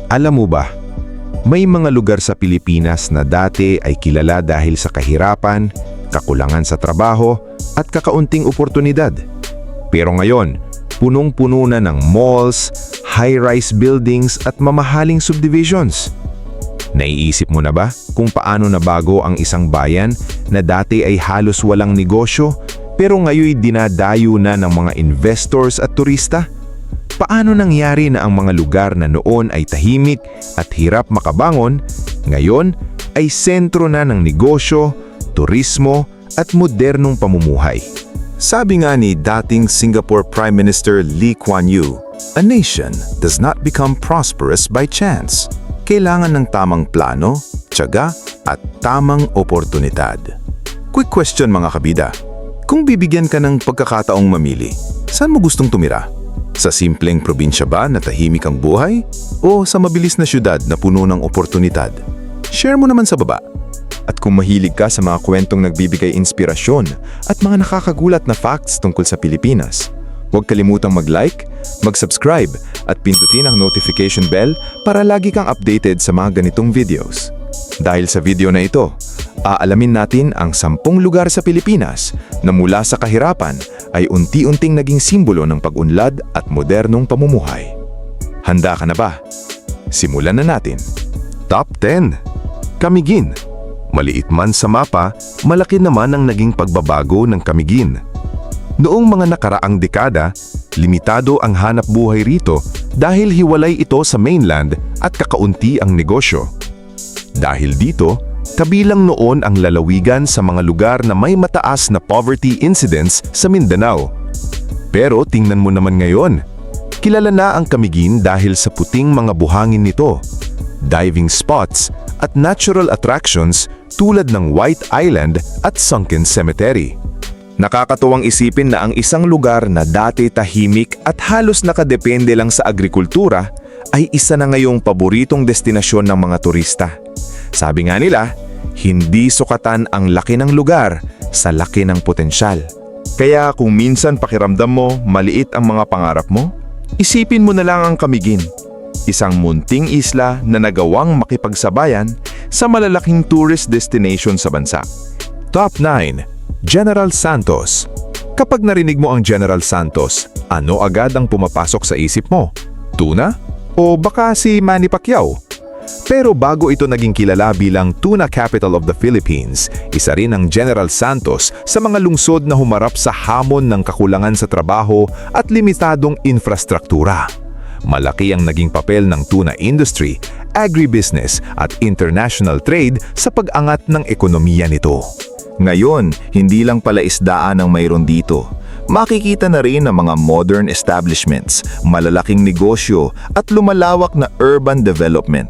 Alam mo ba, may mga lugar sa Pilipinas na dati ay kilala dahil sa kahirapan, kakulangan sa trabaho, at kakaunting oportunidad. Pero ngayon, punong-puno na ng malls, high-rise buildings at mamahaling subdivisions. Naiisip mo na ba kung paano nabago ang isang bayan na dati ay halos walang negosyo pero ngayon dinadayo na ng mga investors at turista? Paano nangyari na ang mga lugar na noon ay tahimik at hirap makabangon, ngayon ay sentro na ng negosyo, turismo at modernong pamumuhay? Sabi nga ni dating Singapore Prime Minister Lee Kuan Yew, "A nation does not become prosperous by chance. Kailangan ng tamang plano, tiyaga at tamang oportunidad." Quick question mga kabida. Kung bibigyan ka ng pagkakataong mamili, saan mo gustong tumira? Sa simpleng probinsya ba na tahimik ang buhay? O sa mabilis na syudad na puno ng oportunidad? Share mo naman sa baba. At kung mahilig ka sa mga kwentong nagbibigay inspirasyon at mga nakakagulat na facts tungkol sa Pilipinas, huwag kalimutang mag-like, mag-subscribe at pindutin ang notification bell para lagi kang updated sa mga ganitong videos. Dahil sa video na ito, aalamin natin ang 10 lugar sa Pilipinas na mula sa kahirapan ay unti-unting naging simbolo ng pag-unlad at modernong pamumuhay. Handa ka na ba? Simulan na natin. Top 10. Camiguin. Maliit man sa mapa, malaki naman ang naging pagbabago ng Camiguin. Noong mga nakaraang dekada, limitado ang hanap buhay rito dahil hiwalay ito sa mainland at kakaunti ang negosyo. Dahil dito, kabilang noon ang lalawigan sa mga lugar na may mataas na poverty incidence sa Mindanao. Pero tingnan mo naman ngayon, kilala na ang Camiguin dahil sa puting mga buhangin nito, diving spots at natural attractions tulad ng White Island at Sunken Cemetery. Nakakatuwang isipin na ang isang lugar na dati tahimik at halos nakadepende lang sa agrikultura ay isa na ngayong paboritong destinasyon ng mga turista. Sabi nga nila, hindi sukatan ang laki ng lugar sa laki ng potensyal. Kaya kung minsan pakiramdam mo maliit ang mga pangarap mo, isipin mo na lang ang Camiguin, isang munting isla na nagawang makipagsabayan sa malalaking tourist destination sa bansa. Top 9. General Santos. Kapag narinig mo ang General Santos, ano agad ang pumapasok sa isip mo? Tuna? O baka si Manny Pacquiao? Pero bago ito naging kilala bilang Tuna Capital of the Philippines, isa rin ang General Santos sa mga lungsod na humarap sa hamon ng kakulangan sa trabaho at limitadong infrastruktura. Malaki ang naging papel ng tuna industry, agribusiness at international trade sa pag-angat ng ekonomiya nito. Ngayon, hindi lang pala isdaan ang mayroon dito. Makikita na rin ang mga modern establishments, malalaking negosyo at lumalawak na urban development.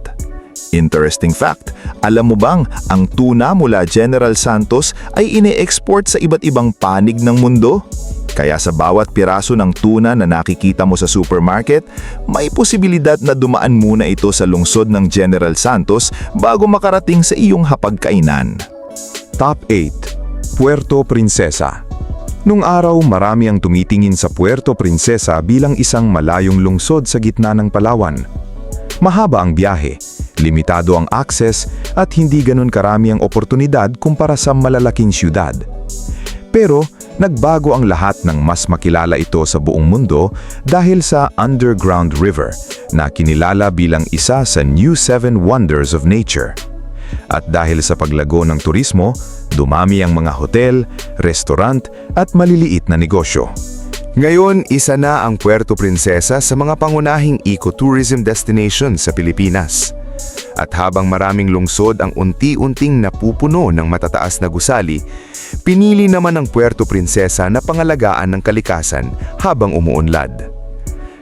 Interesting fact, alam mo bang ang tuna mula General Santos ay ine-export sa iba't ibang panig ng mundo? Kaya sa bawat piraso ng tuna na nakikita mo sa supermarket, may posibilidad na dumaan muna ito sa lungsod ng General Santos bago makarating sa iyong hapagkainan. Top 8. Puerto Princesa. Nung araw, marami ang tumitingin sa Puerto Princesa bilang isang malayong lungsod sa gitna ng Palawan. Mahaba ang biyahe, limitado ang access at hindi ganun karami ang oportunidad kumpara sa malalaking syudad. Pero nagbago ang lahat nang mas makilala ito sa buong mundo dahil sa Underground River na kinilala bilang isa sa New 7 Wonders of Nature. At dahil sa paglago ng turismo, dumami ang mga hotel, restaurant at maliliit na negosyo. Ngayon, isa na ang Puerto Princesa sa mga pangunahing ecotourism destination sa Pilipinas. At habang maraming lungsod ang unti-unting napupuno ng matataas na gusali, pinili naman ang Puerto Princesa na pangalagaan ng kalikasan habang umuunlad.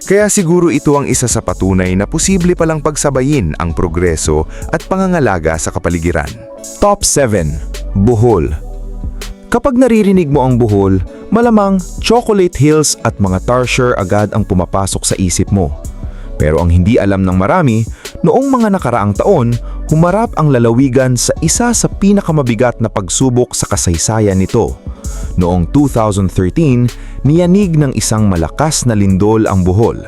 Kaya siguro ito ang isa sa patunay na posible palang pagsabayin ang progreso at pangangalaga sa kapaligiran. Top 7. Bohol. Kapag naririnig mo ang Bohol, malamang chocolate hills at mga tarsier agad ang pumapasok sa isip mo. Pero ang hindi alam ng marami, noong mga nakaraang taon, humarap ang lalawigan sa isa sa pinakamabigat na pagsubok sa kasaysayan nito. Noong 2013, niyanig ng isang malakas na lindol ang Bohol.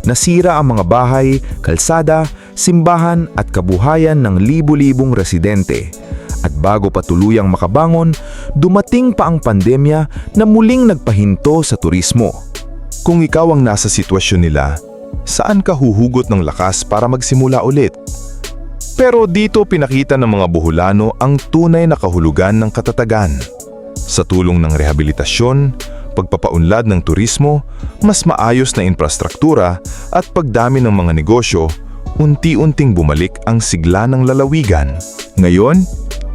Nasira ang mga bahay, kalsada, simbahan at kabuhayan ng libu-libong residente. At bago pa tuluyang makabangon, dumating pa ang pandemya na muling nagpahinto sa turismo. Kung ikaw ang nasa sitwasyon nila, saan ka huhugot ng lakas para magsimula ulit? Pero dito pinakita ng mga Boholano ang tunay na kahulugan ng katatagan. Sa tulong ng rehabilitasyon, pagpapaunlad ng turismo, mas maayos na infrastruktura at pagdami ng mga negosyo, unti-unting bumalik ang sigla ng lalawigan. Ngayon,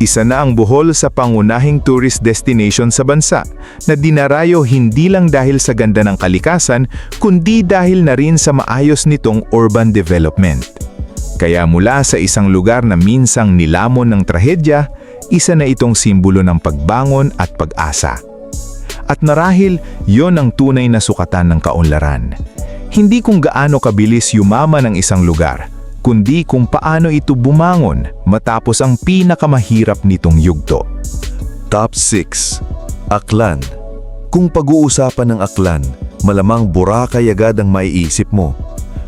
isa na ang Bohol sa pangunahing tourist destination sa bansa na dinarayo hindi lang dahil sa ganda ng kalikasan kundi dahil na rin sa maayos nitong urban development. Kaya mula sa isang lugar na minsang nilamon ng trahedya, isa na itong simbolo ng pagbangon at pag-asa. At marahil, yon ang tunay na sukatan ng kaunlaran. Hindi kung gaano kabilis yumaman ang isang lugar, kundi kung paano ito bumangon matapos ang pinakamahirap nitong yugto. Top 6. Aklan. Kung pag-uusapan ng Aklan, malamang Boracay agad ang maiisip mo.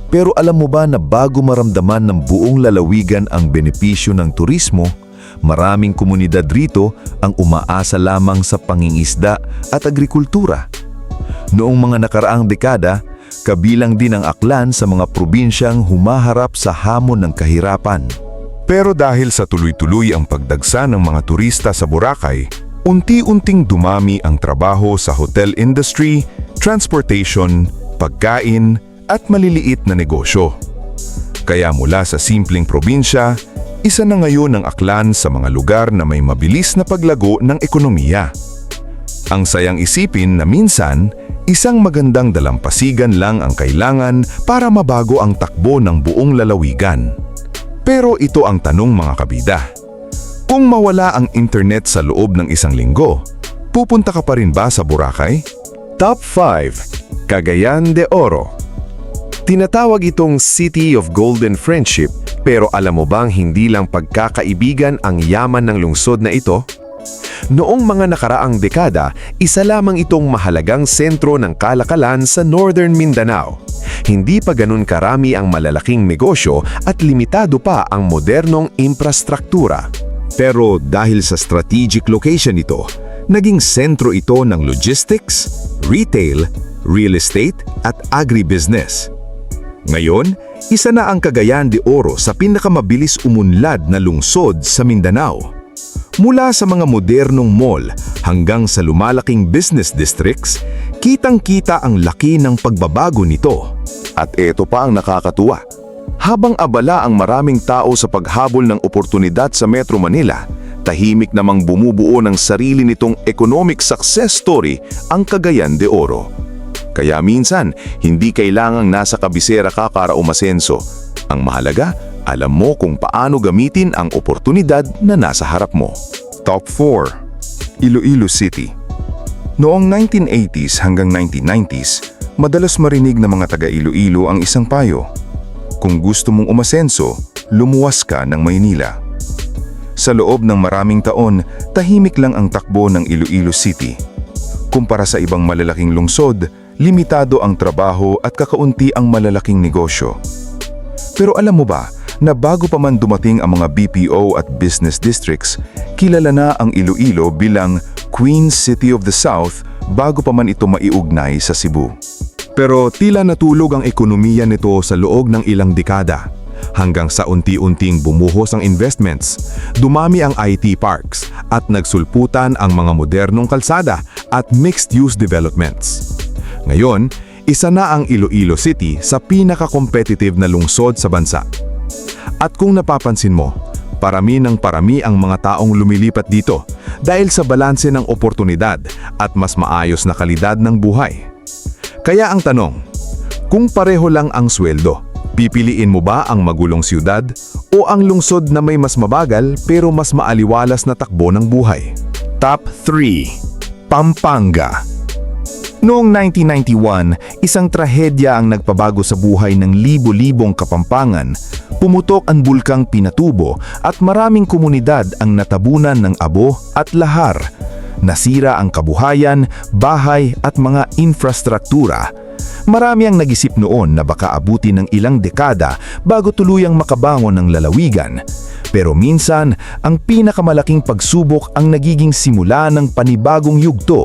Pero alam mo ba na bago maramdaman ng buong lalawigan ang benepisyo ng turismo, maraming komunidad rito ang umaasa lamang sa pangingisda at agrikultura. Noong mga nakaraang dekada, kabilang din ang Aklan sa mga probinsyang humaharap sa hamon ng kahirapan. Pero dahil sa tuloy-tuloy ang pagdagsa ng mga turista sa Boracay, unti-unting dumami ang trabaho sa hotel industry, transportation, pagkain, at maliliit na negosyo. Kaya mula sa simpleng probinsya, isa na ngayon ang Aklan sa mga lugar na may mabilis na paglago ng ekonomiya. Ang sayang isipin na minsan, isang magandang dalampasigan lang ang kailangan para mabago ang takbo ng buong lalawigan. Pero ito ang tanong mga kabida. Kung mawala ang internet sa loob ng isang linggo, pupunta ka pa rin ba sa Boracay? Top 5. Cagayan de Oro. Tinatawag itong City of Golden Friendship, pero alam mo bang hindi lang pagkakaibigan ang yaman ng lungsod na ito? Noong mga nakaraang dekada, isa lamang itong mahalagang sentro ng kalakalan sa Northern Mindanao. Hindi pa ganun karami ang malalaking negosyo at limitado pa ang modernong infrastruktura. Pero dahil sa strategic location ito, naging sentro ito ng logistics, retail, real estate at agribusiness. Ngayon, isa na ang Cagayan de Oro sa pinakamabilis umunlad na lungsod sa Mindanao. Mula sa mga modernong mall hanggang sa lumalaking business districts, kitang-kita ang laki ng pagbabago nito. At ito pa ang nakakatuwa. Habang abala ang maraming tao sa paghabol ng oportunidad sa Metro Manila, tahimik namang bumubuo ng sarili nitong economic success story ang Cagayan de Oro. Kaya minsan, hindi kailangang nasa kabisera ka para umasenso. Ang mahalaga, alam mo kung paano gamitin ang oportunidad na nasa harap mo. Top 4. Iloilo City. Noong 1980s hanggang 1990s, madalas marinig ng mga taga-Iloilo ang isang payo. Kung gusto mong umasenso, lumuwas ka ng Maynila. Sa loob ng maraming taon, tahimik lang ang takbo ng Iloilo City. Kumpara sa ibang malalaking lungsod, limitado ang trabaho at kakaunti ang malalaking negosyo. Pero alam mo ba na bago pa man dumating ang mga BPO at business districts, kilala na ang Iloilo bilang Queen City of the South bago pa man ito maiugnay sa Cebu. Pero tila natulog ang ekonomiya nito sa loob ng ilang dekada. Hanggang sa unti-unting bumuhos ang investments, dumami ang IT parks at nagsulputan ang mga modernong kalsada at mixed-use developments. Ngayon, isa na ang Iloilo City sa pinaka-competitive na lungsod sa bansa. At kung napapansin mo, parami ng parami ang mga taong lumilipat dito dahil sa balanse ng oportunidad at mas maayos na kalidad ng buhay. Kaya ang tanong, kung pareho lang ang sweldo, pipiliin mo ba ang magulong siyudad o ang lungsod na may mas mabagal pero mas maaliwalas na takbo ng buhay? Top 3. Pampanga. Noong 1991, isang trahedya ang nagpabago sa buhay ng libo-libong Kapampangan. Pumutok ang bulkang Pinatubo at maraming komunidad ang natabunan ng abo at lahar. Nasira ang kabuhayan, bahay at mga infrastruktura. Marami ang nag-isip noon na baka abuti ng ilang dekada bago tuluyang makabangon ng lalawigan. Pero minsan, ang pinakamalaking pagsubok ang nagiging simula ng panibagong yugto.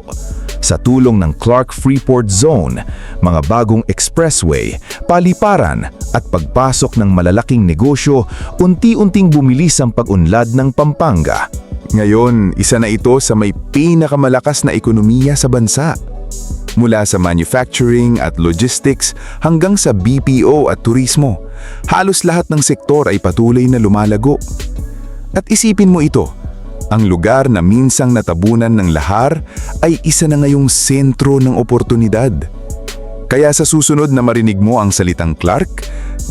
Sa tulong ng Clark-Freeport Zone, mga bagong expressway, paliparan at pagpasok ng malalaking negosyo, unti-unting bumilis ang pag-unlad ng Pampanga. Ngayon, isa na ito sa may pinakamalakas na ekonomiya sa bansa. Mula sa manufacturing at logistics hanggang sa BPO at turismo, halos lahat ng sektor ay patuloy na lumalago. At isipin mo ito, ang lugar na minsang natabunan ng lahar ay isa na ngayong sentro ng oportunidad. Kaya sa susunod na marinig mo ang salitang Clark,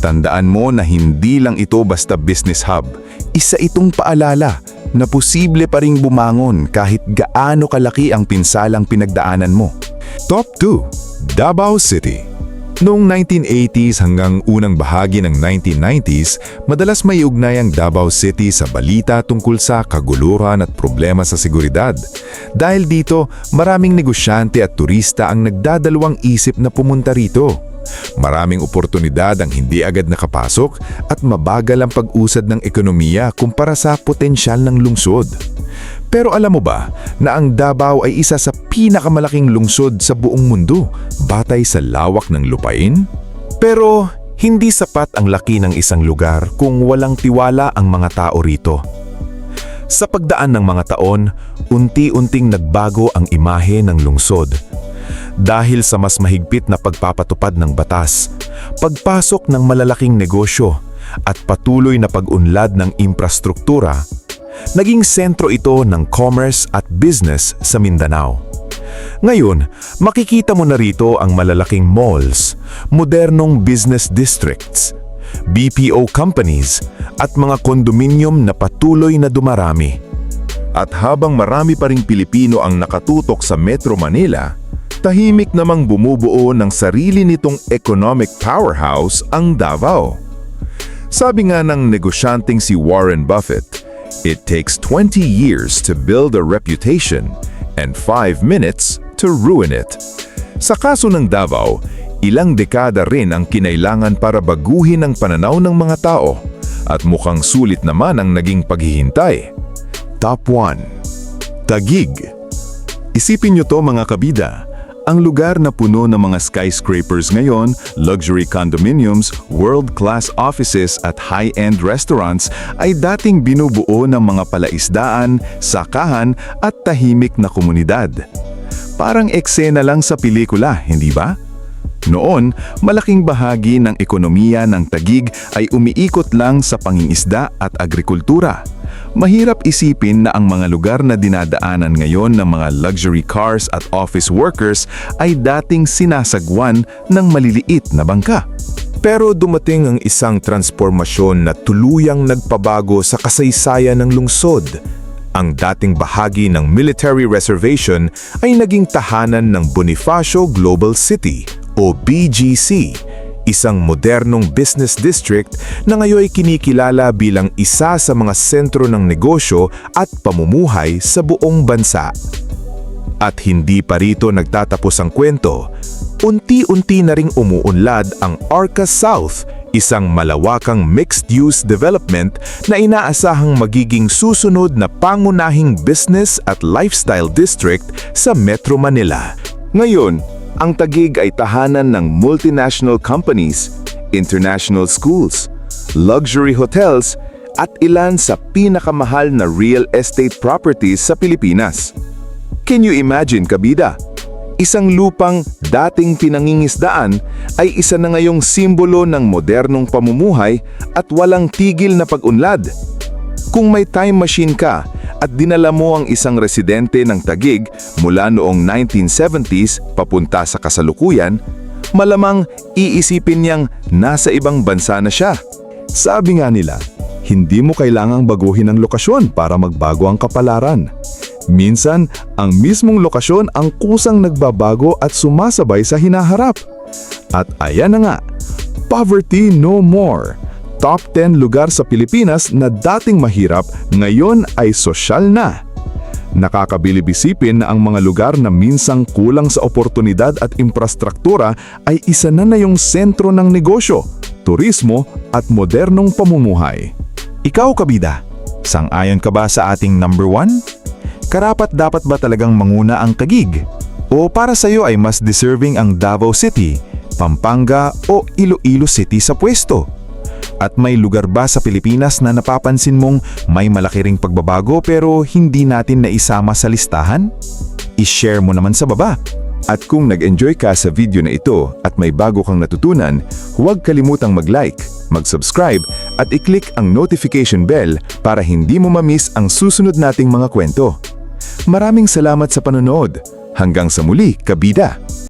tandaan mo na hindi lang ito basta business hub. Isa itong paalala na posible pa ring bumangon kahit gaano kalaki ang pinsalang pinagdaanan mo. Top 2. Davao City. Noong 1980s hanggang unang bahagi ng 1990s, madalas may ugnay ang Davao City sa balita tungkol sa kaguluhan at problema sa seguridad. Dahil dito, maraming negosyante at turista ang nagdadalawang isip na pumunta rito. Maraming oportunidad ang hindi agad nakapasok at mabagal ang pag-usad ng ekonomiya kumpara sa potensyal ng lungsod. Pero alam mo ba na ang Davao ay isa sa pinakamalaking lungsod sa buong mundo batay sa lawak ng lupain? Pero hindi sapat ang laki ng isang lugar kung walang tiwala ang mga tao rito. Sa pagdaan ng mga taon, unti-unting nagbago ang imahe ng lungsod. Dahil sa mas mahigpit na pagpapatupad ng batas, pagpasok ng malalaking negosyo at patuloy na pag-unlad ng infrastruktura, naging sentro ito ng commerce at business sa Mindanao. Ngayon, makikita mo na rito ang malalaking malls, modernong business districts, BPO companies at mga kondominium na patuloy na dumarami. At habang marami pa ring Pilipino ang nakatutok sa Metro Manila, tahimik namang bumubuo ng sarili nitong economic powerhouse ang Davao. Sabi nga ng negosyanteng si Warren Buffett, "It takes 20 years to build a reputation and 5 minutes to ruin it." Sa kaso ng Davao, ilang dekada rin ang kinailangan para baguhin ang pananaw ng mga tao at mukhang sulit naman ang naging paghihintay. Top 1. Taguig. Isipin nyo to mga kabida. Ang lugar na puno ng mga skyscrapers ngayon, luxury condominiums, world-class offices at high-end restaurants ay dating binubuo ng mga palaisdaan, sakahan at tahimik na komunidad. Parang eksena lang sa pelikula, hindi ba? Noon, malaking bahagi ng ekonomiya ng Taguig ay umiikot lang sa pangingisda at agrikultura. Mahirap isipin na ang mga lugar na dinadaanan ngayon ng mga luxury cars at office workers ay dating sinasagwan ng maliliit na bangka. Pero dumating ang isang transformasyon na tuluyang nagpabago sa kasaysayan ng lungsod. Ang dating bahagi ng military reservation ay naging tahanan ng Bonifacio Global City o BGC, isang modernong business district na ngayon ay kinikilala bilang isa sa mga sentro ng negosyo at pamumuhay sa buong bansa. At hindi pa rito nagtatapos ang kwento. Unti-unti na ring umuunlad ang Arca South, isang malawakang mixed-use development na inaasahang magiging susunod na pangunahing business at lifestyle district sa Metro Manila. Ngayon, ang Taguig ay tahanan ng multinational companies, international schools, luxury hotels, at ilan sa pinakamahal na real estate properties sa Pilipinas. Can you imagine, kabida? Isang lupang dating pinangingisdaan ay isa na ngayong simbolo ng modernong pamumuhay at walang tigil na pag-unlad. Kung may time machine ka at dinala mo ang isang residente ng Taguig mula noong 1970s papunta sa kasalukuyan, malamang iisipin niyang nasa ibang bansa na siya. Sabi nga nila, hindi mo kailangang baguhin ang lokasyon para magbago ang kapalaran. Minsan, ang mismong lokasyon ang kusang nagbabago at sumasabay sa hinaharap. At ayan na nga, poverty no more. Top 10 lugar sa Pilipinas na dating mahirap, ngayon ay sosyal na. Nakakabilib isipin na ang mga lugar na minsang kulang sa oportunidad at infrastruktura ay isa na yung sentro ng negosyo, turismo at modernong pamumuhay. Ikaw, kabida, sang-ayon ka ba sa ating number 1? Karapat-dapat ba talagang manguna ang Taguig? O para sa'yo ay mas deserving ang Davao City, Pampanga o Iloilo City sa pwesto? At may lugar ba sa Pilipinas na napapansin mong may malaki ring pagbabago pero hindi natin naisama sa listahan? I-share mo naman sa baba. At kung nag-enjoy ka sa video na ito at may bago kang natutunan, huwag kalimutang mag-like, mag-subscribe at i-click ang notification bell para hindi mo ma-miss ang susunod nating mga kwento. Maraming salamat sa panonood. Hanggang sa muli, kabida!